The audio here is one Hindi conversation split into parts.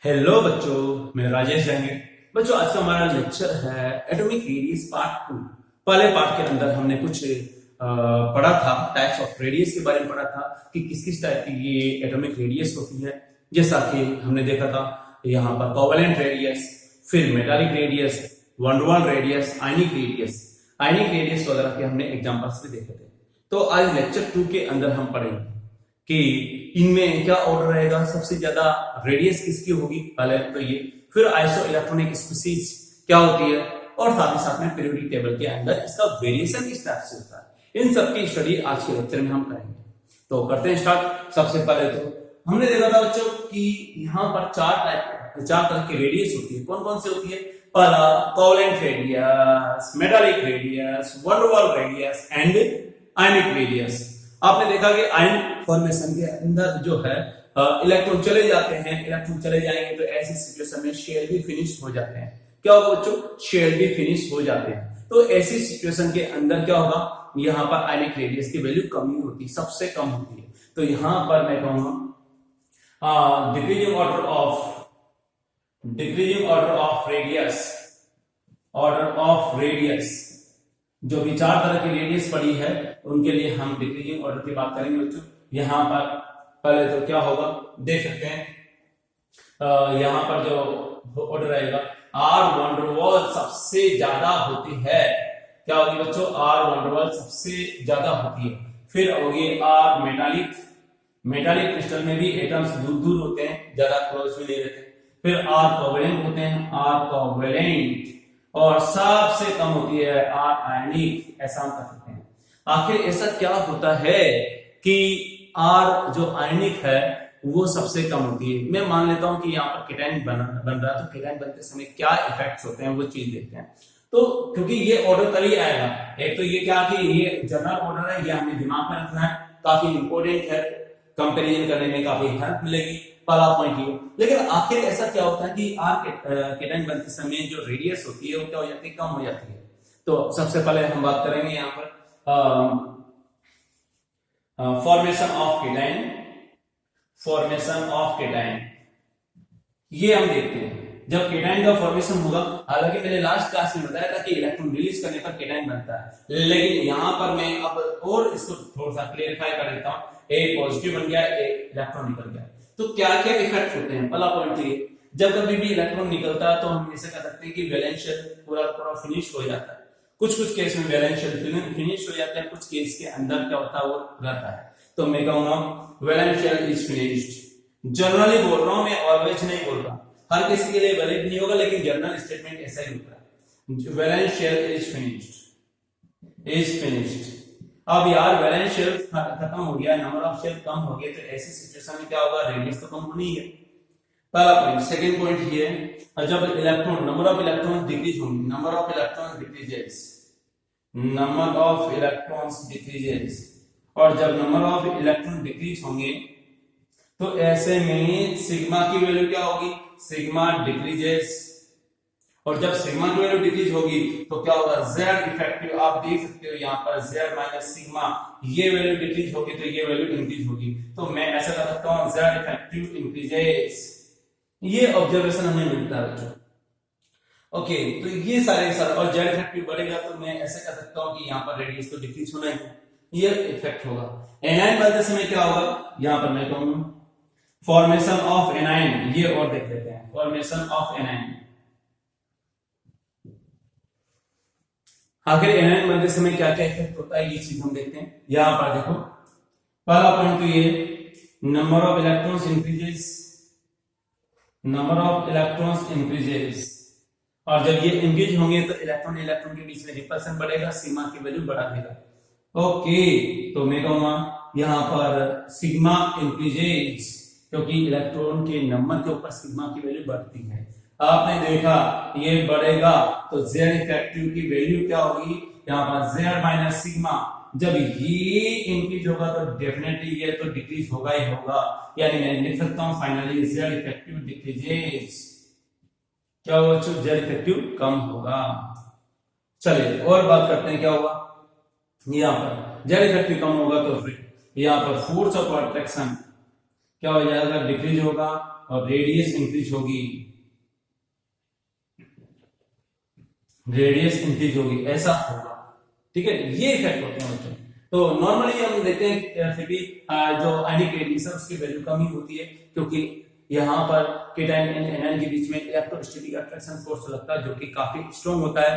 हेलो बच्चों, मैं राजेश जहांगीर। बच्चों, आज का हमारा लेक्चर है एटॉमिक रेडियस पार्ट 2। पहले पार्ट के अंदर हमने कुछ पढ़ा था, टाइप्स ऑफ रेडियस के बारे में पढ़ा था कि किस किस टाइप की ये एटॉमिक रेडियस होती है। जैसा कि हमने देखा था यहाँ पर कोवेलेंट रेडियस, फिर metallic radius, one do one radius, ionic radius वगैरह के हमने एग्जांपल्स भी देखे थे। तो आज लेक्चर 2 के अंदर हम पढ़ेंगे कि इनमें क्या ऑर्डर रहेगा, सबसे ज्यादा रेडियस किसकी होगी, पहले तो ये, फिर आइसो इलेक्ट्रॉनिक स्पीसीज क्या होती है, और साथ ही साथ में पीरियोडिक टेबल के अंदर इसका वेरिएशन किस टाइप से होता है। इन सब की स्टडी आज के लेक्चर में हम करेंगे। तो करते हैं स्टार्ट। सबसे पहले तो हमने देखा था बच्चों कि यहाँ पर चार तरह की रेडियस होती है। कौन कौन सी होती है? पहला covalent radius, metallic radius, one do one radius and ionic radius. आपने देखा कि आयन फॉर्मेशन के अंदर जो है इलेक्ट्रॉन चले जाते हैं, इलेक्ट्रॉन चले जाएंगे तो ऐसी सिचुएशन में शेल भी फिनिश हो जाते हैं। क्या होगा बच्चों? शेल भी फिनिश हो जाते हैं। तो ऐसी सिचुएशन के अंदर क्या होगा, यहाँ पर आयनिक रेडियस की वैल्यू कम ही होती है, सबसे कम होती है। तो यहाँ पर मैं कहूंगा डिक्रीजिंग ऑर्डर ऑफ रेडियस, जो भी चार तरह की रेडियस पड़ी है उनके लिए हम डिक्रीजिंग ऑर्डर की बात करेंगे बच्चों। यहाँ पर पहले तो क्या होगा, देख सकते हैं यहाँ पर जो ऑर्डर रहेगा, आर वन डू वन सबसे ज्यादा होती है। क्या होगी बच्चों? आर वन डू वन सबसे ज्यादा होती है। फिर होगी आर मेटालिक क्रिस्टल में भी एटम्स दूर दूर होते हैं, ज्यादा क्लोज में नहीं रहते। फिर आर कोवेलेंट होते हैं, आर कोवेलेंट, और सबसे कम होती है आर आयनिक। ऐसा हम कर सकते हैं। आखिर ऐसा क्या होता है कि आर जो आयनिक है वो सबसे कम होती है। मैं मान लेता हूं कि यहाँ पर केटाइन बन रहा है, तो केटाइन बनते समय क्या इफेक्ट्स होते हैं वो चीज देखते हैं। तो क्योंकि ये ऑर्डर तभी आएगा, एक तो ये क्या कि ये जनरल ऑर्डर है, ये हमें दिमाग में रखना है, काफी इंपॉर्टेंट है, कंपैरिजन करने में काफी हेल्प मिलेगी। पहला पॉइंट ये। लेकिन आखिर ऐसा क्या होता है कि आर केटाइन बनते समय जो रेडियस होती है वो क्या हो जाती है, कम हो जाती है। तो सबसे पहले हम बात करेंगे यहाँ पर फॉर्मेशन ऑफ केटाइन। ये हम देखते हैं जब केटाइन का फॉर्मेशन होगा। हालांकि मैंने लास्ट क्लास में बताया था कि इलेक्ट्रॉन रिलीज करने पर केटाइन बनता है, लेकिन यहाँ पर मैं अब और इसको थोड़ा सा क्लियरिफाई कर देता हूँ। ए पॉजिटिव बन गया, ए इलेक्ट्रॉन निकल गया, तो क्या क्या इफेक्ट होते हैं। पहला पॉइंट ये, जब कभी भी इलेक्ट्रॉन निकलता है तो हम ऐसे कह सकते हैं कि वैलेंस शेल पूरा फिनिश हो जाता है। कुछ केस में वैलेंस शेल फिनिश हो जाता है, कुछ केस के अंदर क्या होता है वो रहता है। तो मैं कहूंगा valence shell is finished. Generally बोल रहा हूं मैं, ऑलवेज नहीं बोल रहा, हर किसी के लिए वैलिड नहीं होगा, लेकिन जनरल स्टेटमेंट ऐसा ही होता है। Valence shell is finished. अब यार वैलेंस शेल खत्म हो गया, नंबर ऑफ शेल कम हो गए, तो ऐसी सिचुएशन में क्या होगा, रेडियस तो कम होनी है। पहला पॉइंट। सेकंड पॉइंट ये है, जब electron number of electron decrease होंगे, नंबर ऑफ इलेक्ट्रॉन डिक्रीजेस, और जब नंबर ऑफ इलेक्ट्रॉन डिक्रीज होंगे तो ऐसे में सिग्मा की वैल्यू क्या होगी, सिग्मा डिक्रीजेस। और जब सिग्मा की वैल्यू डिक्रीज होगी तो क्या होगा, जेड इफेक्टिव। आप देख सकते हो यहाँ पर जेड माइनस सिग्मा, ये वैल्यू डिक्रीज होगी तो ये वैल्यू इंक्रीज होगी। तो मैं ऐसा कर सकता हूँ, जेड इफेक्टिव इंक्रीजेस। ये ऑब्जर्वेशन हमें मिलता है बच्चों। ओके, तो ये सारे और जेड इफेक्टिव बढ़ेगा तो मैं ऐसा कर सकता हूँ कि यहाँ पर रेडियस तो डिक्रीज होना है, ये इफेक्ट होगा। एनायन बनते समय क्या होगा, यहाँ पर मैं कहूंगा फॉर्मेशन ऑफ एनायन। ये और देख लेते हैं, फॉर्मेशन ऑफ एनायन। आखिर एनायन बनते समय क्या क्या इफेक्ट होता है ये चीज हम देखते हैं। यहां पर देखो, पहला पॉइंट तो ये, नंबर ऑफ इलेक्ट्रॉन्स इंक्रीजेस, और जब ये इंक्रीज होंगे तो इलेक्ट्रॉन के बीच में रिपल्सन बढ़ेगा, सिग्मा की वैल्यू बढ़ा देगा। ओके, तो मैं कहूंगा यहां पर सिग्मा इंक्रीजेस, क्योंकि इलेक्ट्रॉन के नंबर के ऊपर सिग्मा की वैल्यू बढ़ती है। आपने देखा ये बढ़ेगा तो जेड इफेक्टिव की वैल्यू क्या होगी, यहाँ पर जेड माइनस सिग्मा। जब ये इंक्रीज होगा तो डेफिनेटली ये तो डिक्रीज होगा ही होगा, यानी मैं लिख सकता हूँ फाइनली जेड इफेक्टिव डिक्रीजेस। क्या होगा बच्चों, जेड इफेक्टिव कम होगा। चलिए और बात करते हैं क्या होगा। यहाँ पर जेड इफेक्टिव कम होगा तो फिर यहाँ पर फोर्स ऑफ अट्रैक्शन क्या हो जाएगा, डिक्रीज होगा। और रेडियस इंक्रीज होगी, रेडियस इंक्रीज होगी, ऐसा होगा। ठीक है, ये इफेक्ट होते हैं बच्चों। तो नॉर्मली हम देखते हैं फिर भी जो आयनिक रेडिएशन उसकी वैल्यू कम ही होती है, क्योंकि यहाँ पर केटायन एंड एनायन के बीच में इलेक्ट्रोस्टैटिक अट्रैक्शन फोर्स लगता है जो कि काफी स्ट्रॉन्ग होता है।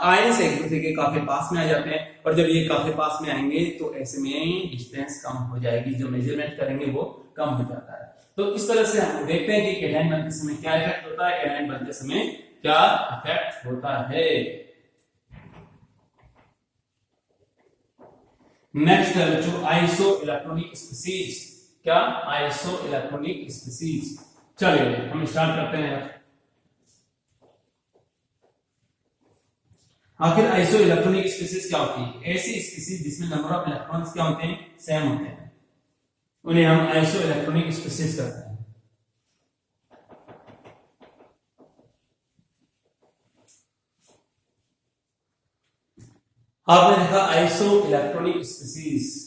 आयन से एक दूसरे के काफी पास में आ जाते हैं, और जब ये काफी पास में आएंगे तो ऐसे में डिस्टेंस कम हो जाएगी, जो मेजरमेंट करेंगे वो कम हो जाता है। तो इस तरह से हम देखते हैं कि केटायन बनते समय क्या इफेक्ट होता है, एनायन बनते समय क्या इफेक्ट होता है। नेक्स्ट है बच्चों आइसो इलेक्ट्रॉनिक स्पीसीज। क्या? Iso electronic species. चलिए हम स्टार्ट करते हैं। आखिर आइसो इलेक्ट्रॉनिक स्पीसीज क्या होती है? ऐसी स्पीसीज जिसमें नंबर ऑफ इलेक्ट्रॉन्स क्या होते हैं? सेम होते हैं, उन्हें हम आइसो इलेक्ट्रॉनिक स्पीसीज कहते हैं। आपने देखा isoelectronic species,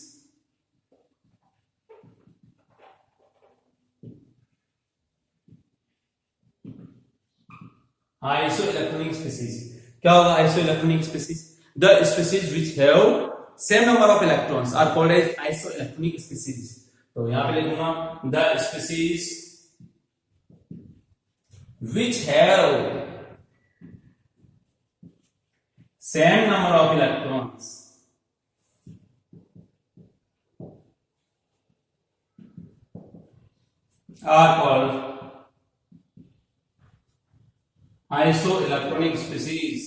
isoelectronic species क्या होगा? Isoelectronic species, the species which have same number of electrons are called as isoelectronic species. तो यहां पे लिखूंगा the species which have same number of electrons are called isoelectronic species।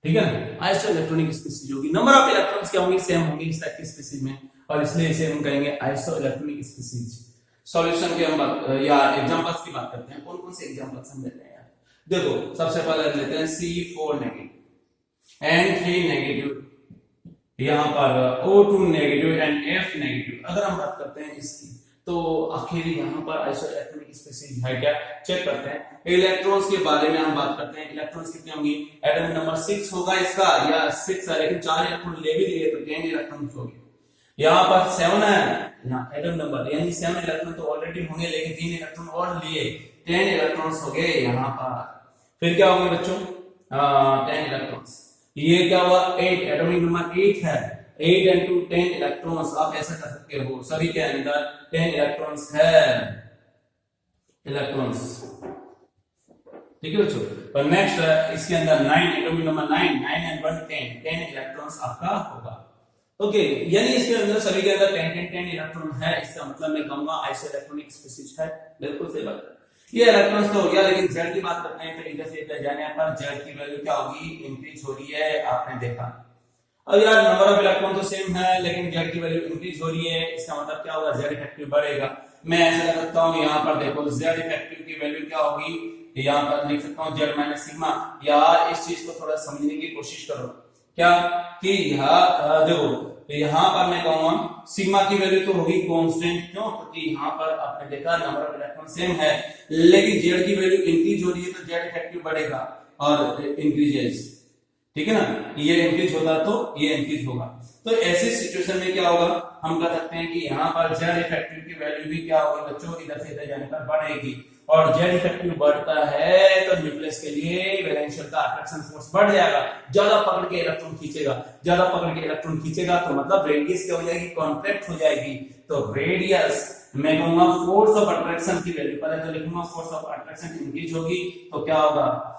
ठीक है ना, आइसो इलेक्ट्रॉनिक स्पीसीज होगी, नंबर ऑफ इलेक्ट्रॉन्स क्या होंगे? सेम होंगे इस टाइप की स्पीसीज में, और इसलिए इसे हम कहेंगे आइसो इलेक्ट्रॉनिक स्पीसीज। सॉल्यूशन के हम या एग्जांपल्स की बात करते हैं। कौन कौन से एग्जांपल्स हम लेते हैं यार? देखो सबसे पहले लेते हैं C4 नेगेटिव N3 नेगेटिव, यहां पर O2 negative and F negative. अगर हम बात करते हैं इसकी, तो आखिर यहां पर आइसो इलेक्ट्रॉनिक स्पीसीज है क्या, चेक करते हैं। इलेक्ट्रॉन्स के बारे में हम बात करते हैं। इलेक्ट्रॉन्स कितने होंगे? एटम नंबर 6 होगा इसका, या 6 है, लेकिन 4 इलेक्ट्रॉन ले भी लिए तो 10 इलेक्ट्रॉन्स होंगे। यहाँ पर 7 है, यहाँ एटम नंबर यानी 7 इलेक्ट्रॉन तो ऑलरेडी होंगे, लेकिन 3 इलेक्ट्रॉन और लिए 10 इलेक्ट्रॉन्स हो गए यहाँ पर। फिर क्या होंगे बच्चों? 10 इलेक्ट्रॉन्स। ये क्या हुआ? 8, एटॉमिक नंबर 8 है, 8 into 10 इलेक्ट्रॉन्स। आप ऐसा कर सकते हो, सभी के अंदर 10 इलेक्ट्रॉन्स है, इलेक्ट्रॉन्स। ठीक है बच्चों। और नेक्स्ट इसके अंदर 9, एटॉमिक नंबर 9, 9 and 1 10 इलेक्ट्रॉन्स आपका होगा। ओके, यानी इसके अंदर सभी के अंदर 10 इलेक्ट्रॉन है। इसका मतलब मैं कहूंगा आइसो इलेक्ट्रॉनिक स्पीसीज है। बिल्कुल सही बात है। ये इलेक्ट्रॉन्स तो हो गया, लेकिन जेड की बात करते हैं तो इधर से इधर जाने पर जेड की वैल्यू क्या होगी? इंक्रीज हो रही है, आपने देखा। अब यार नंबर ऑफ इलेक्ट्रॉन तो सेम है, लेकिन जेड की वैल्यू इंक्रीज हो रही है, इसका मतलब क्या होगा? जेड इफेक्टिव बढ़ेगा। मैं ऐसा कर सकता हूँ, यहाँ पर देखो जेड इफेक्टिव की वैल्यू क्या होगी? यहाँ पर लिख सकता हूँ जेड माइनस सिग्मा। यार इस चीज को थोड़ा समझने की कोशिश करो, क्या कि यहाँ देखो, यहाँ पर मैं कहूंगा सिग्मा की वैल्यू तो होगी कांस्टेंट। क्यों? क्योंकि यहाँ पर आपने देखा नंबर ऑफ इलेक्ट्रॉन सेम है, लेकिन जेड की वैल्यू इंक्रीज हो रही है, तो जेड इफेक्टिव बढ़ेगा और इंक्रीजेस। ठीक है ना, ये इंक्रीज होगा तो ये इंक्रीज होगा। तो ऐसी सिचुएशन में क्या होगा? हम कह सकते हैं कि यहाँ पर जेड इफेक्टिव की वैल्यू भी क्या होगी बच्चों? इधर से इधर जाने पर बढ़ेगी, और जेड इफेक्टिव बढ़ता है तो न्यूक्लियस के लिए वैलेंशियल का अट्रैक्शन फोर्स बढ़ जाएगा, ज्यादा पकड़ के इलेक्ट्रॉन खींचेगा। ज्यादा पकड़ के इलेक्ट्रॉन खींचेगा तो मतलब रेडियस क्या हो जाएगी? कॉन्ट्रैक्ट हो जाएगी। तो रेडियस मैं कहूंगा फोर्स ऑफ अट्रैक्शन की वैल्यू, पहले तो लिखूंगा फोर्स ऑफ अट्रैक्शन इंक्रीज होगी, तो क्या होगा?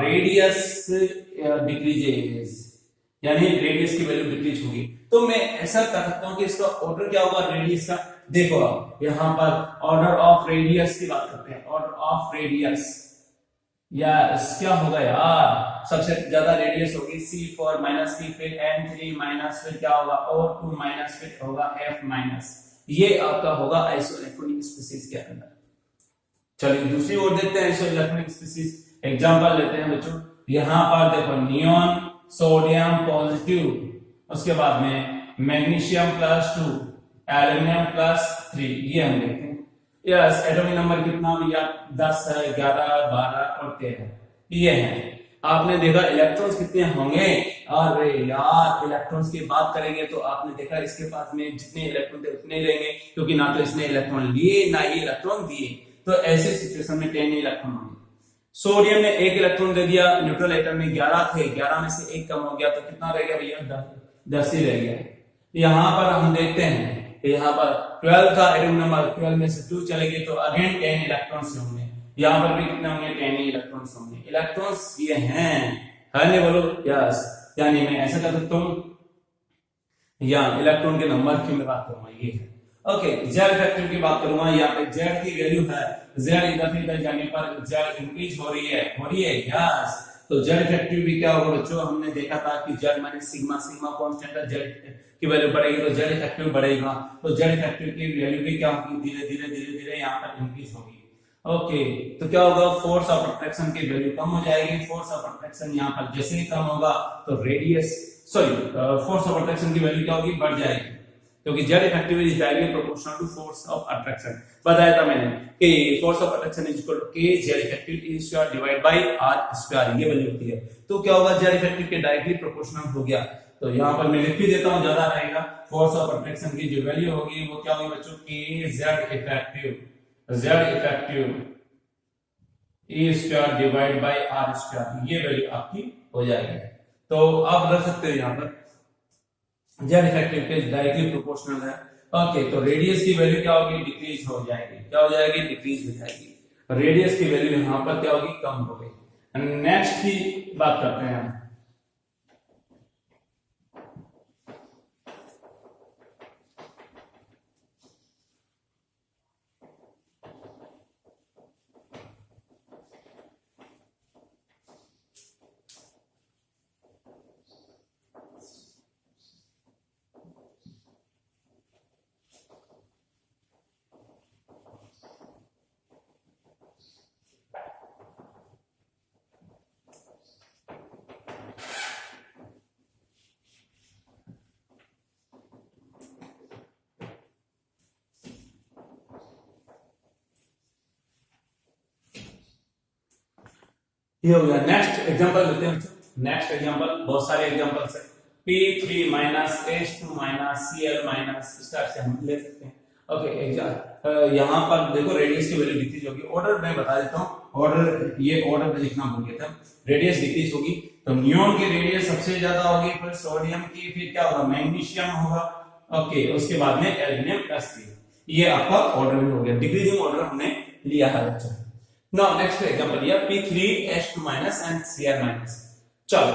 रेडियस डिक्रीजेस, यानी रेडियस की वैल्यू डिक्रीज होगी। तो मैं ऐसा कर सकता हूं कि इसका ऑर्डर क्या होगा रेडियस का? देखो आप यहां पर ऑर्डर ऑफ रेडियस की बात करते हैं। ऑर्डर ऑफ रेडियस या क्या होगा यार? सबसे ज्यादा रेडियस होगी C4 माइनस की, फिर N3 माइनस, फिर क्या होगा? O2 माइनस, फिर होगा F माइनस। ये आपका होगा आइसो इलेक्ट्रॉनिक स्पीसीज के अंदर। चलिए दूसरी ओर देखते हैं आइसो इलेक्ट्रॉनिक स्पीसीज। एग्जांपल लेते हैं बच्चों। यहां पर देखो नियॉन सोडियम पॉजिटिव, उसके बाद में मैग्नीशियम +2, एल्युमिनियम +3, ये हम देखते हैं। यस, एटॉमिक नंबर कितना भैया? 10 है, 11, 12 और 13 ये है। आपने देखा इलेक्ट्रॉन्स कितने होंगे, अरे यार इलेक्ट्रॉन्स की बात करेंगे तो आपने देखा इसके पास में जितने इलेक्ट्रॉन थे उतने ही रहेंगे, क्योंकि ना तो इसने इलेक्ट्रॉन लिए ना ही इलेक्ट्रॉन दिए, तो ऐसे सिचुएशन में 10 इलेक्ट्रॉन होंगे। सोडियम ने 1 इलेक्ट्रॉन दे दिया, न्यूट्रल एटम में 11 थे, 11 में से 1 कम हो गया, तो कितना रह गया भैया, 10 ही रह गया। यहाँ पर हम देखते हैं, यहाँ पर 12 का एटम नंबर, 12 में से 2 चले गए तो अगेन 10 इलेक्ट्रॉन्स होंगे, यहाँ पर भी कितने होंगे, 10 इलेक्ट्रॉन्स होंगे। इलेक्ट्रॉन्स ये हैं, है नहीं, बोलो यस, यानी मैं ऐसा कर सकता हूँ, या इलेक्ट्रॉन के नंबर की मैं बात करूंगा, ये है। ओके, जेड फैक्टर की बात करूंगा, यहाँ पे जेड की वैल्यू है, जेड इधर से इधर जाने पर जेड इंक्रीज हो रही है यस, तो जेड फैक्टर भी क्या होगा बच्चों, हमने देखा था कि Z minus sigma, sigma constant है, जेड की वैल्यू बढ़ेगी तो जेड फैक्टर बढ़ेगा, तो जेड फैक्टर की वैल्यू भी क्या होगी, धीरे धीरे यहाँ पर इंक्रीज होगी। ओके, तो क्या होगा, फोर्स ऑफ अट्रैक्शन की वैल्यू कम हो जाएगी, फोर्स ऑफ अट्रैक्शन यहाँ पर जैसे ही कम होगा तो रेडियस फोर्स ऑफ अट्रैक्शन की वैल्यू क्या होगी, बढ़ जाएगी, क्योंकि Z effective is directly proportional to force of attraction. बताया था मैंने कि force of attraction is equal to K Z effective e square divide by r square, ये वैल्यू होती है। तो क्या होगा, जेड इफेक्टिव के डायरेक्टली प्रोपोर्शनल हो गया, तो यहाँ पर मैं लिख भी देता हूँ, ज्यादा रहेगा। फोर्स ऑफ अट्रैक्शन की जो वैल्यू होगी वो क्या होगी बच्चों, k Z effective e square divide by r square, ये वैल्यू आपकी हो जाएगी। तो आप रख सकते हो यहाँ पर जेड इफेक्टिव के डायरेक्टली प्रोपोर्शनल है। ओके, तो रेडियस की वैल्यू क्या होगी, डिक्रीज हो जाएगी, क्या हो जाएगी, डिक्रीज हो जाएगी। रेडियस की वैल्यू यहाँ पर क्या होगी, कम हो गई। नेक्स्ट की बात करते हैं हम, ये हो गया। नेक्स्ट एग्जांपल लेते हैं बच्चों, नेक्स्ट एग्जांपल, बहुत सारे एग्जांपल्स है। P3 minus H2 minus Cl minus, इस तरह से हम ले सकते हैं। ओके, यहाँ पर देखो रेडियस की वैल्यू डिक्रीज होगी, ऑर्डर मैं बता देता हूँ, ऑर्डर ये ऑर्डर लिखना भूल गया था। रेडियस डिक्रीज होगी तो नियोन की रेडियस सबसे ज्यादा होगी, फिर सोडियम की, फिर क्या होगा, मैग्नीशियम होगा। ओके, उसके बाद में एल्यूमिनियम प्लस, ये आपका ऑर्डर भी हो गया, डिक्रीजिंग ऑर्डर हमने लिया है बच्चों। नाउ नेक्स्ट एग्जांपल लिया P3H2 minus and Cl minus. चलो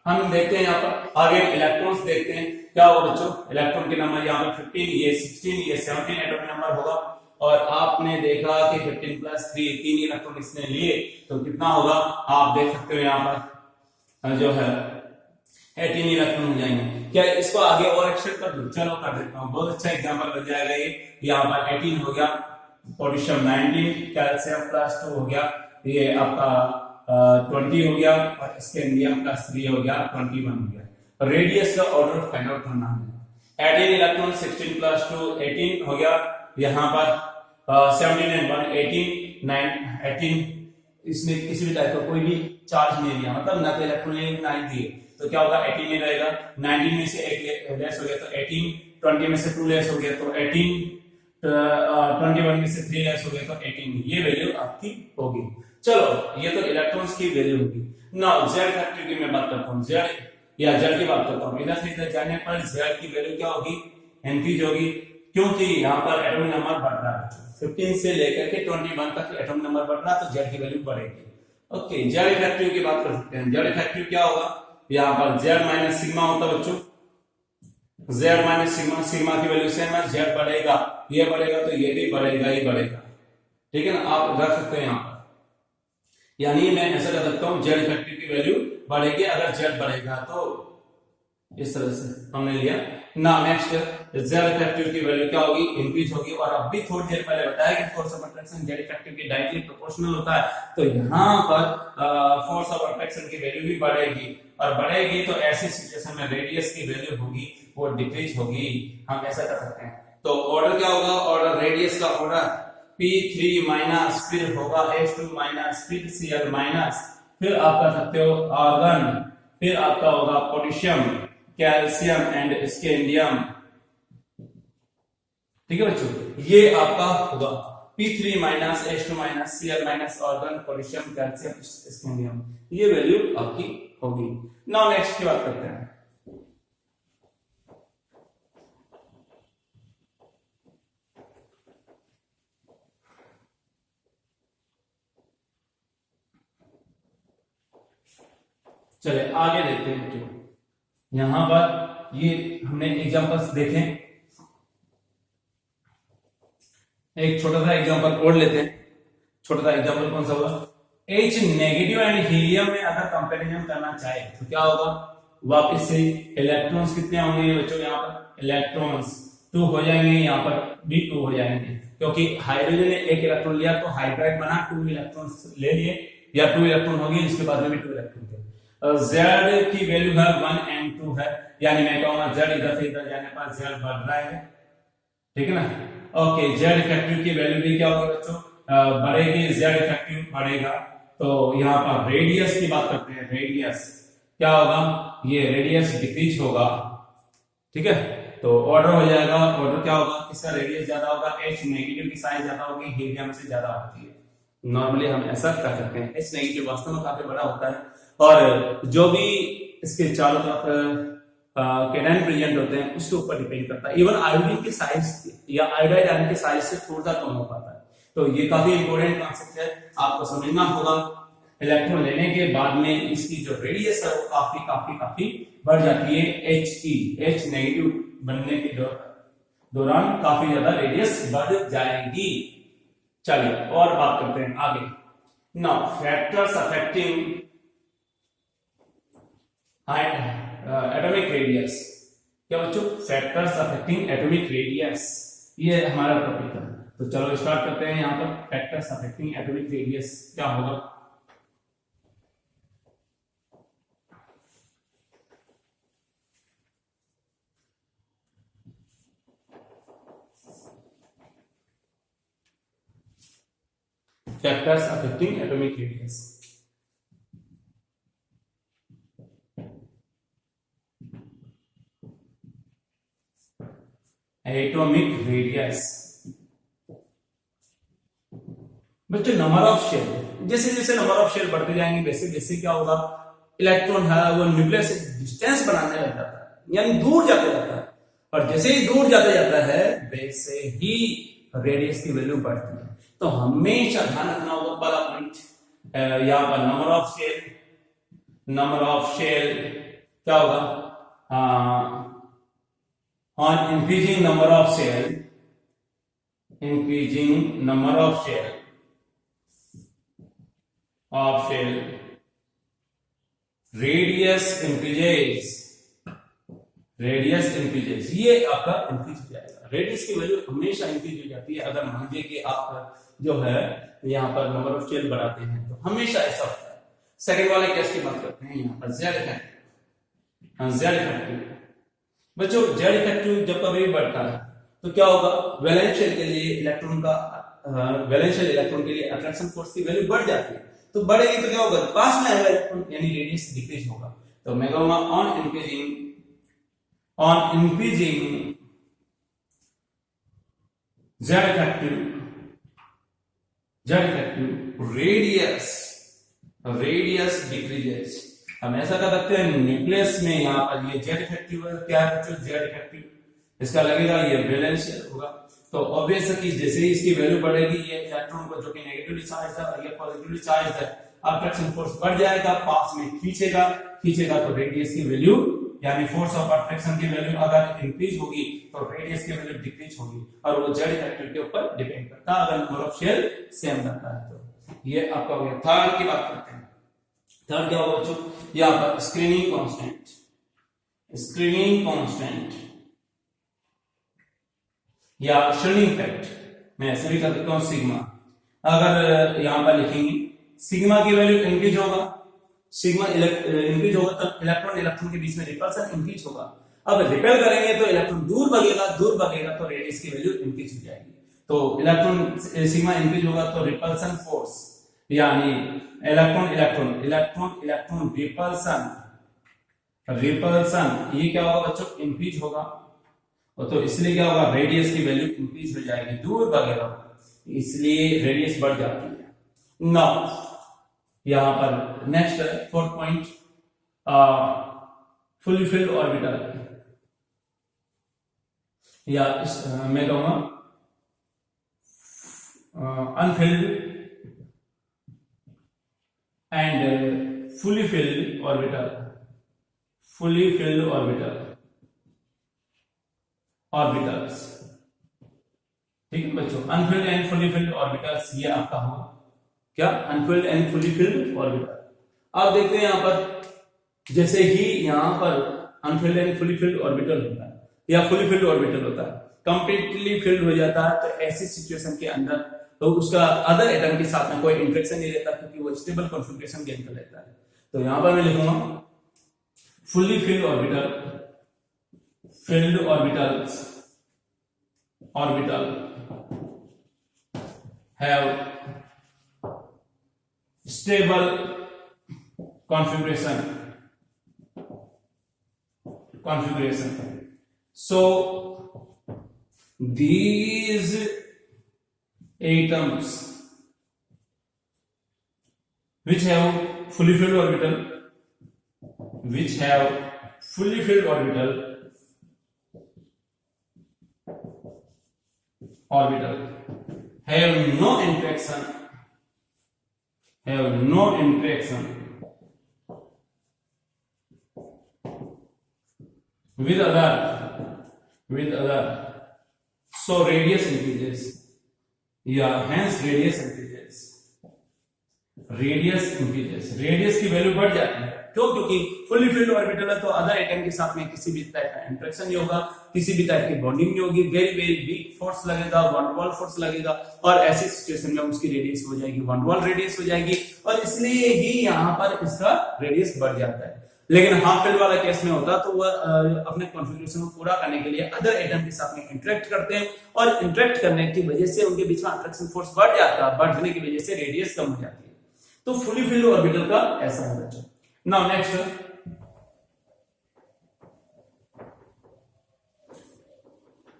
हम देखते हैं यहाँ पर आगे इलेक्ट्रॉन्स देखते हैं क्या होगा बच्चों, इलेक्ट्रॉन के नंबर यहाँ पर 15, ये 16, ये 17 एटॉमिक नंबर होगा, और आपने देखा कि 15 प्लस 3, 3 इलेक्ट्रॉन इसने लिए, तो कितना होगा आप देख सकते हो यहाँ पर जो है 18 इलेक्ट्रॉन हो जाएंगे। क्या इसको आगे और एक्सटेंड कर दूं, चलो कर देता हूँ, बहुत अच्छा एग्जांपल बन जाएगा ये। यहाँ पर 18 हो गया, पोटेशियम 19, कैल्शियम प्लस 2 हो गया, ये आपका 20 हो गया, और इसके इंडियम प्लस 3 हो गया, 21 हो गया। रेडियस का ऑर्डर फाइंड आउट करना है। 18 इलेक्ट्रॉन 16 प्लस 2 18 हो गया, यहाँ पर 17 एंड 1 18 इसमें किसी भी टाइप का कोई भी चार्ज नहीं लिया, मतलब ना तो इलेक्ट्रॉन लिए ना दिए, तो क्या होगा 18 ही रहेगा। 19 में से एक लेस हो गया तो 18, 20 में से 2 लेस हो गया तो 18, 21 में से 3 लेस हो गया तो 18, ये वैल्यू आपकी होगी। चलो ये तो इलेक्ट्रॉन्स की वैल्यू होगी। नाउ जेड फैक्टर की मैं बात करता हूँ, जेड या जेड की बात करता हूँ। इधर से इधर जाने पर जेड की वैल्यू क्या होगी, इंक्रीज होगी, क्योंकि यहाँ पर एटॉमिक नंबर बढ़ रहा है। 15 से लेकर के 21 तक एटॉमिक नंबर बढ़ रहा है, तो जेड की वैल्यू बढ़ेगी। ओके, जेड इफेक्टिव की बात कर सकते हैं। जेड इफेक्टिव क्या होगा, यहाँ पर जेड माइनस सिग्मा होता है बच्चों, जेड माइनस सिग्मा, सिग्मा की वैल्यू सेम है, जेड बढ़ेगा, ये बढ़ेगा तो ये भी बढ़ेगा ही बढ़ेगा, ठीक है ना, आप रख सकते हैं यहाँ पर। यानी मैं ऐसा कर सकता हूँ जेड इफेक्टिव की वैल्यू बढ़ेगी अगर जेड बढ़ेगा, तो इस तरह से हमने लिया ना। नेक्स्ट जेड इफेक्टिव की वैल्यू क्या होगी, इंक्रीज होगी। और अभी थोड़ी देर पहले बताया कि force of attraction Z effective के डायरेक्टली प्रोपोर्शनल होता है, तो यहाँ पर फोर्स ऑफ अट्रैक्शन की वैल्यू भी बढ़ेगी, और बढ़ेगी तो ऐसी सिचुएशन में रेडियस की वैल्यू होगी वो डिक्रीज होगी। हम ऐसा कर सकते हैं, तो ऑर्डर क्या होगा, ऑर्डर रेडियस का ऑर्डर P3 माइनस, फिर होगा H2 माइनस, फिर Cl माइनस, फिर आप कर सकते हो आर्गन, फिर आपका होगा पोटेशियम, कैल्शियम एंड स्कैंडियम। ठीक है बच्चों, ये आपका होगा P3 minus H2 minus Cl minus argon, potassium, calcium, scandium, ये वैल्यू आपकी होगी। नाउ नेक्स्ट की बात करते हैं। चलिए आगे देखते हैं बच्चों, यहां पर ये हमने एग्जांपल्स देखे, एक छोटा सा एग्जांपल और लेते हैं। छोटा सा एग्जांपल कौन सा होगा, H नेगेटिव एंड हीलियम में अगर कंपैरिजन करना चाहे तो क्या होगा, वापस से इलेक्ट्रॉन्स कितने होंगे बच्चों, यहाँ पर इलेक्ट्रॉन्स 2 हो जाएंगे, यहाँ पर भी 2 हो जाएंगे, क्योंकि हाइड्रोजन ने एक इलेक्ट्रॉन लिया तो हाइड्राइड बना, 2 इलेक्ट्रॉन्स ले लिए या 2 इलेक्ट्रॉन हो गए, इसके बाद में भी 2 इलेक्ट्रॉन थे। Z की वैल्यू है 1 एंड 2 है, यानी मैं कहूंगा Z इधर से इधर जाने पर Z बढ़ रहा है, ठीक है ना। ओके, Z इफेक्टिव की वैल्यू भी क्या होगी बच्चों, बढ़ेगी, Z इफेक्टिव बढ़ेगा। तो यहाँ पर रेडियस की बात करते हैं, रेडियस क्या होगा, ये रेडियस डिक्रीज होगा, ठीक है। तो ऑर्डर हो जाएगा, ऑर्डर क्या होगा, इसका रेडियस ज्यादा होगा, H नेगेटिव की साइज ज्यादा होगी, हीलियम से ज्यादा होती है। नॉर्मली हम ऐसा कर सकते हैं, H नेगेटिव वास्तव में काफी बड़ा होता है, और जो भी इसके चारों तरफ कैटायन प्रेजेंट होते हैं उसके ऊपर डिपेंड करता है। इवन आयोडीन की साइज या आयोडाइड आयन की साइज से थोड़ा कम हो पाता है। तो ये काफी इंपॉर्टेंट कॉन्सेप्ट है, आपको समझना होगा। इलेक्ट्रॉन लेने के बाद में इसकी जो रेडियस है वो काफी काफी काफी बढ़ जाती है, H की, H नेगेटिव बनने के दौरान काफी ज्यादा रेडियस बढ़ जाएगी। चलिए और बात करते हैं आगे। Now factors affecting atomic radius, क्या बच्चों, फैक्टर्स अफेक्टिंग एटॉमिक रेडियस, ये हमारा टॉपिक है। तो चलो स्टार्ट करते हैं। यहाँ पर फैक्टर्स अफेक्टिंग एटॉमिक रेडियस क्या होगा, factors affecting atomic radius. Atomic radius बच्चों, नंबर ऑफ शेल, जैसे जैसे नंबर ऑफ शेल बढ़ते जाएंगे वैसे वैसे क्या होगा, इलेक्ट्रॉन है वो न्यूक्लियस से डिस्टेंस बनाने लग जाता है, यानी दूर जाते जाता है, और जैसे ही दूर जाते जाता है वैसे ही रेडियस की वैल्यू बढ़ती है। तो हमेशा ध्यान रखना होगा पहला पॉइंट, यहाँ पर नंबर ऑफ शेल क्या होगा, on increasing number of shell, radius increases, ये आपका इंक्रीज हो जाएगा। रेडियस की वैल्यू हमेशा इंक्रीज हो जाती है। अगर मान लीजिए कि आप जो है यहाँ पर नंबर ऑफ शेल बढ़ाते हैं तो हमेशा ऐसा होता है। सेकंड वाले केस की बात करते हैं, यहाँ पर Z इफेक्टिव बच्चों, Z इफेक्टिव जब कभी बढ़ता है तो क्या होगा, वैलेंशियल के लिए इलेक्ट्रॉन का वैलेंशियल इलेक्ट्रॉन के लिए अट्रैक्शन फोर्स की वैल्यू बढ़ जाती है। तो बढ़ेगी तो क्या होगा, पास में आएगा इलेक्ट्रॉन, यानी रेडियस डिक्रीज होगा। तो मैं कहूंगा on increasing Z effective radius decreases. हम ऐसा कर सकते हैं, न्यूक्लियस में यहाँ पर ये Z इफेक्टिव क्या है बच्चों, Z इफेक्टिव, इसका लगेगा ये वैलेंशियल होगा। तो ऑब्वियस है कि जैसे ही इसकी वैल्यू बढ़ेगी, ये इलेक्ट्रॉन को जो कि नेगेटिवली चार्ज है और ये पॉजिटिवली चार्ज है, अट्रैक्शन फोर्स बढ़ जाएगा, पास में खींचेगा तो रेडियस की वैल्यू यानी फोर्स ऑफ अट्रैक्शन की वैल्यू अगर इंक्रीज होगी तो रेडियस की वैल्यू डिक्रीज होगी, और वो Z इफेक्टिव के ऊपर डिपेंड करता है अगर नंबर ऑफ शेल सेम रहता है। तो ये आपका हो गया। थर्ड की बात करते हैं। थर्ड क्या होगा बच्चों, यहाँ पर स्क्रीनिंग कांस्टेंट या श्रेणिंग फैक्ट, मैं ऐसे भी कर सकता हूं सिग्मा। अगर यहां पर लिखेंगे सिग्मा की वैल्यू इंक्रीज होगा, सिग्मा इंक्रीज होगा तब इलेक्ट्रॉन के बीच में रिपल्सन इंक्रीज होगा। अब रिपेल करेंगे तो इलेक्ट्रॉन दूर भागेगा तो रेडियस की वैल्यू इंक्रीज हो जाएगी। तो इलेक्ट्रॉन सिग्मा इंक्रीज होगा तो रिपल्सन फोर्स यानी electron electron electron electron repulsion, repulsion ये क्या होगा बच्चों, इंक्रीज होगा। और तो इसलिए क्या होगा, रेडियस की वैल्यू इंक्रीज हो जाएगी, दूर भागेगा, इसलिए रेडियस बढ़ जाती है। नाउ यहां पर next fourth point, fully filled orbital, या मैं कहूंगा Anfield and fully filled orbital, fully filled orbital, orbitals. ठीक है बच्चों, Anfield and fully filled orbitals ये आपका होगा क्या, Anfield and fully filled orbital. आप देखते हैं यहां पर, जैसे ही यहां पर Anfield and fully filled orbital होता है या फुली फिल्ड ऑर्बिटल होता है, कंप्लीटली फिल्ड हो जाता है, तो ऐसी सिचुएशन के अंदर तो उसका अदर एटम के साथ में कोई इंटरेक्शन नहीं रहता, क्योंकि वो स्टेबल कॉन्फ़िगरेशन गेन कर लेता है। तो यहां पर मैं लिखूंगा fully filled orbital, field orbitals, orbital have stable configuration, so these atoms which have fully filled orbital, which have fully filled orbital, have no interaction, have no interaction with other, so radius increases, yeah, hence radius increases, radius की वैल्यू बढ़ जाती है। क्यों? क्योंकि फुली फिल्ड ऑर्बिटल है, तो अदर एटम के साथ में किसी भी टाइप का इंटरेक्शन नहीं होगा, किसी भी टाइप की बॉन्डिंग नहीं होगी, वेरी वेरी वीक फोर्स लगेगा, वन टू वन फोर्स लगेगा, और ऐसी सिचुएशन में उसकी रेडियस हो जाएगी, वन टू वन रेडियस हो जाएगी, और इसलिए ही यहाँ पर इसका रेडियस बढ़ जाता है। लेकिन हाफ फिल्ड वाला केस में होता तो वह अपने कॉन्फ़िगरेशन को पूरा करने के लिए अदर एटम के साथ में इंटरेक्ट करते हैं, और इंटरेक्ट करने की वजह से उनके बीच में अट्रैक्शन फोर्स बढ़ जाता है, बढ़ने की वजह से रेडियस कम हो जाती है। तो फुली फिल्ड ऑर्बिटल का ऐसा है बच्चों। Now next,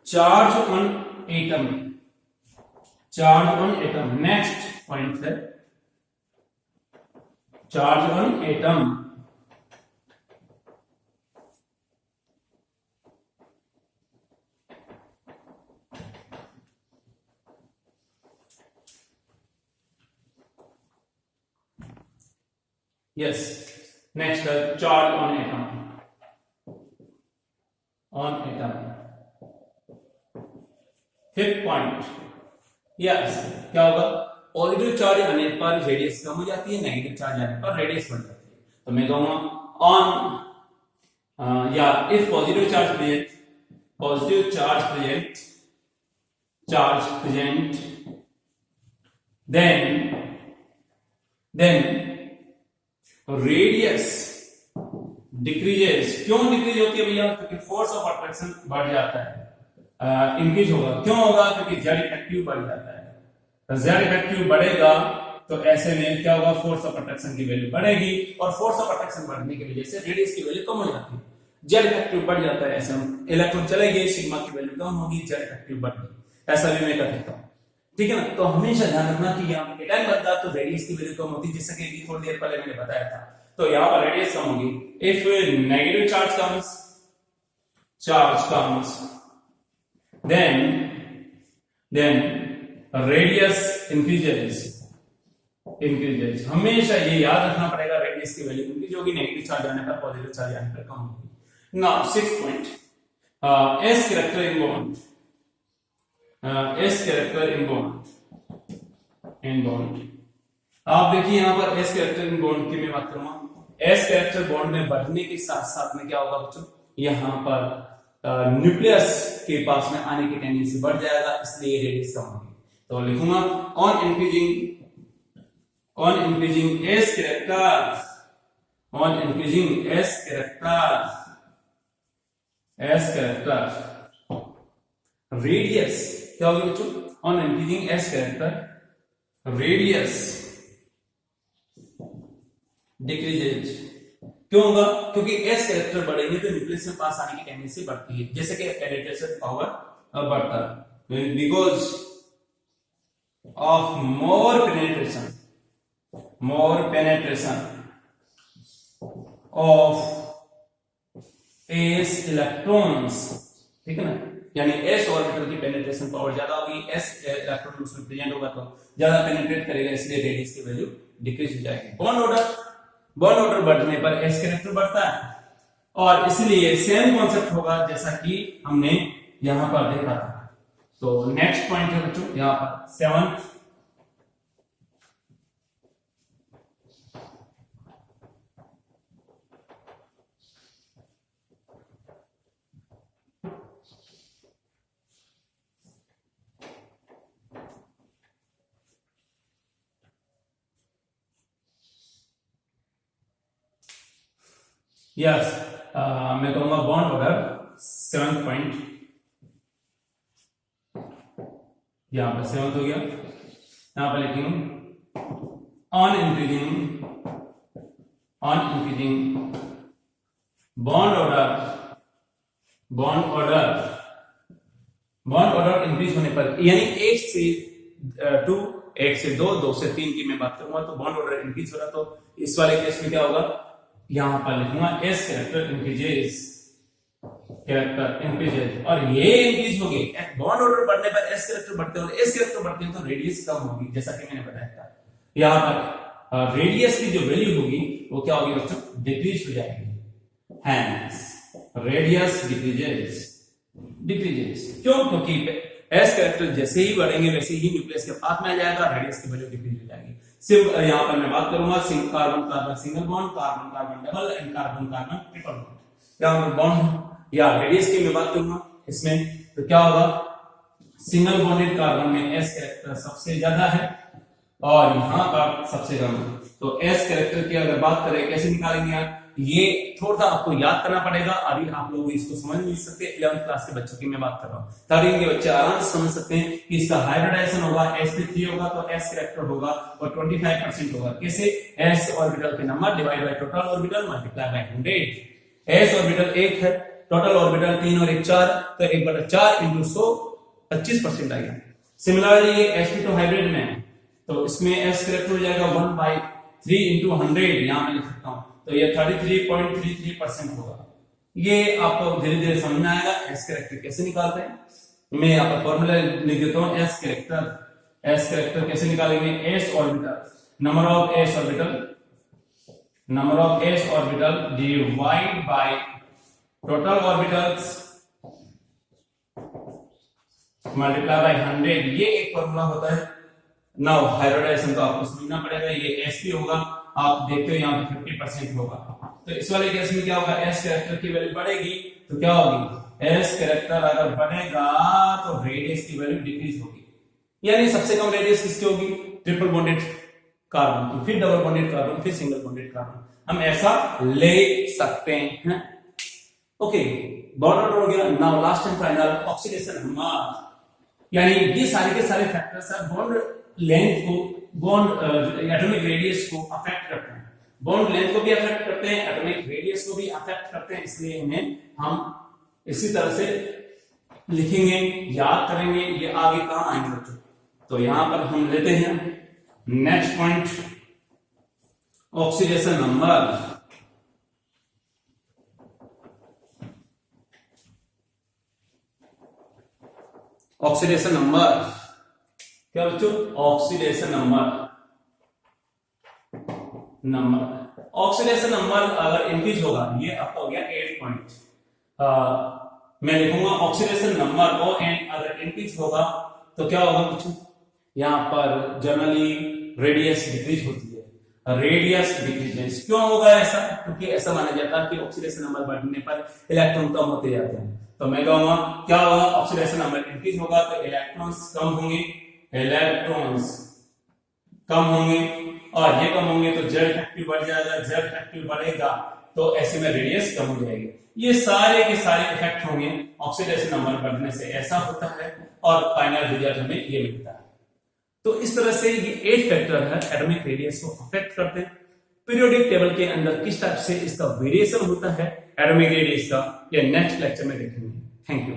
charge on atom, charge on atom, next point है charge on atom. Yes, next charge on atom, on atom, fifth point, yes, क्या होगा, पॉजिटिव चार्ज आने पर रेडियस कम हो जाती है, नेगेटिव चार्ज आने पर रेडियस बढ़ जाती है। तो मैं कहूंगा ऑन, या if positive charge present, positive charge present, charge present, then radius decreases. क्यों डिक्रीज होती है भैया? क्योंकि फोर्स ऑफ अट्रैक्शन बढ़ जाता है, इंक्रीज होगा। क्यों होगा? क्योंकि जेड इफेक्टिव बढ़ जाता है। तो जेड इफेक्टिव बढ़ेगा तो ऐसे में क्या होगा, फोर्स ऑफ अट्रैक्शन की वैल्यू बढ़ेगी, और फोर्स ऑफ अट्रैक्शन बढ़ने की वजह से रेडियस की वैल्यू कम हो जाती है। जेड इफेक्टिव बढ़ जाता है, ऐसे हम इलेक्ट्रॉन चले गए, सिग्मा की वैल्यू कम होगी, जेड इफेक्टिव बढ़ गई, ऐसा भी मैं कर सकता हूँ। ठीक है ना? तो हमेशा ध्यान रखना कि यहाँ पे टाइम बढ़ता तो रेडियस की वैल्यू कम होती, जैसे कि थोड़ी देर पहले मैंने बताया था। तो यहाँ पर रेडियस कम होगी। If negative charge comes then radius increases। हमेशा ये याद रखना पड़ेगा, रेडियस की वैल्यू इंक्रीज होगी, नेगेटिव चार्ज आने पर, पॉजिटिव चार्ज आने पर कम होगी। Now sixth point, S character in bond, S character in bond। आप देखिए यहाँ पर S character in bond की मैं बात करूंगा। S character बॉन्ड में बढ़ने के साथ साथ में क्या होगा बच्चों, यहाँ पर न्यूक्लियस के पास में आने की टेंडेंसी बढ़ जाएगा, इसलिए रेडियस कम होगी। तो लिखूंगा on increasing S character, on increasing S character, radius क्या होगी बच्चों, on increasing S character, radius decreases. क्यों होगा? क्योंकि एस कैरेक्टर बढ़ेंगे तो न्यूक्लियस में पास आने की टेंडेंसी बढ़ती है, जैसे कि पेनिट्रेशन पावर बढ़ता है, because of more penetration of S electrons, ठीक है ना, यानी एस ऑर्बिटल की पेनिट्रेशन पावर ज्यादा होगी, एस इलेक्ट्रॉन उसमें प्रेजेंट होगा तो ज्यादा पेनिट्रेट करेगा, इसलिए रेडियस की वैल्यू डिक्रीज हो जाएगी। बॉन्ड ऑर्डर बढ़ने पर एस कैरेक्टर बढ़ता है, और इसलिए सेम कॉन्सेप्ट होगा जैसा कि हमने यहां पर देखा था। तो नेक्स्ट पॉइंट है बच्चों यहां पर 7th, यस, मैं कहूंगा बॉन्ड ऑर्डर 7th पॉइंट, यहां पर 7th हो गया, यहां पर लिखेंगे on increasing bond order increase होने पर, यानी 1 से 2, 1 से 2, 2 से 3 की मैं बात करूंगा, तो बॉन्ड ऑर्डर इंक्रीज हो रहा, तो इस वाले केस में क्या होगा, यहां पर लिखूंगा एस कैरेक्टर इंक्रीजेस, और ये इंक्रीज होगी, बॉन्ड ऑर्डर बढ़ने पर एस कैरेक्टर बढ़ते हैं, और एस कैरेक्टर बढ़ते हैं तो रेडियस कम होगी, जैसा कि मैंने बताया था। यहां पर रेडियस की जो वैल्यू होगी वो क्या होगी बच्चों, डिक्रीज हो जाएगी, हैंस रेडियस डिक्रीजेस। क्यों? क्योंकि एस कैरेक्टर जैसे ही बढ़ेंगे वैसे ही न्यूक्लियस के पास में आ जाएगा, रेडियस की वैल्यू डिक्रीज हो जाएगी। सिर्फ यहां पर मैं बात करूंगा carbon carbon single bond, carbon carbon double and carbon carbon triple bond. यहां पर बॉन्ड या रेडियस की मैं बात करूंगा इसमें, तो क्या होगा, सिंगल बॉन्डेड कार्बन में एस कैरेक्टर सबसे ज्यादा है और यहां पर सबसे कम है। तो एस कैरेक्टर की अगर बात करें कैसे निकालेंगे आप, ये थोड़ा आपको याद करना पड़ेगा, अभी आप लोग इसको समझ नहीं सकते, 11th क्लास के बच्चों की मैं बात कर रहा हूँ, 13 के बच्चे आराम से समझ सकते हैं कि इसका हाइब्रिडाइजेशन होगा, sp3 होगा तो s कैरेक्टर होगा और 25% होगा, कैसे, s ऑर्बिटल के number divide by total orbital multiply by 100, s orbital 1 है, टोटल ऑर्बिटल 3 और 1 4, तो 1/4 × 100 25% आएगा। सिमिलरली ये sp2 हाइब्रिड में, तो इसमें s कैरेक्टर हो जाएगा 1/3 × 100, यहां मैं लिख सकता हूं, तो ये 33.33% होगा। ये आपको धीरे धीरे समझ में आएगा एस कैरेक्टर कैसे निकालते हैं। मैं यहाँ पर फॉर्मूला लिख देता हूँ, एस कैरेक्टर कैसे निकालेंगे, S orbital, number of S orbital divide by total orbitals multiply by 100, ये एक फॉर्मूला होता है। नाउ हाइब्रिडाइजेशन तो आपको समझना पड़ेगा, ये sp होगा, आप देखते हो यहाँ पे 50% होगा, तो इस वाले केस में क्या होगा, एस कैरेक्टर की वैल्यू बढ़ेगी तो क्या होगी, एस कैरेक्टर अगर बढ़ेगा तो रेडियस की वैल्यू डिक्रीज होगी, यानी सबसे कम रेडियस किसकी होगी, ट्रिपल बॉन्डेड कार्बन, फिर डबल बॉन्डेड कार्बन, फिर सिंगल बॉन्डेड कार्बन, हम ऐसा ले सकते हैं। ओके, बॉन्ड ऑर्डर हो गया। Now last and final oxidation number, यानी ये सारे के सारे फैक्टर्स बॉन्ड लेंथ को, बॉन्ड एटॉमिक रेडियस को अफेक्ट करते हैं, बॉन्ड लेंथ को भी अफेक्ट करते हैं, एटॉमिक रेडियस को भी अफेक्ट करते हैं, इसलिए इन्हें हम इसी तरह से लिखेंगे, याद करेंगे, ये आगे काम आएंगे बच्चों। तो यहां पर हम लेते हैं next point, oxidation number. Oxidation number क्या बच्चों, ऑक्सीडेशन ऑक्सीडेशन नंबर अगर इंक्रीज होगा, ये आपका हो गया 8 पॉइंट, मैं लिखूंगा ऑक्सीडेशन नंबर ओ एन अगर इंक्रीज होगा तो क्या होगा बच्चों, यहां पर जनरली रेडियस डिक्रीज होती है, रेडियस डिक्रीजेस। क्यों होगा ऐसा, क्योंकि ऐसा माना जाता है कि ऑक्सीडेशन नंबर बढ़ने पर इलेक्ट्रॉन कम होते जाते हैं, तो मैं कहूंगा क्या होगा, ऑक्सीडेशन नंबर इंक्रीज होगा तो इलेक्ट्रॉन्स कम होंगे, और ये कम होंगे तो जेड फैक्टर बढ़ जाएगा, जेड फैक्टर बढ़ेगा तो ऐसे में रेडियस कम हो जाएगी। ये सारे के सारे इफेक्ट होंगे ऑक्सीडेशन नंबर बढ़ने से, ऐसा होता है, और फाइनल रिजल्ट हमें ये मिलता है। तो इस तरह से ये 8 फैक्टर है एटॉमिक रेडियस को अफेक्ट करते हैं। पीरियोडिक टेबल के अंदर किस टाइप से इसका वेरिएशन होता है एटॉमिक रेडियस का, ये नेक्स्ट लेक्चर में देखेंगे। Thank you.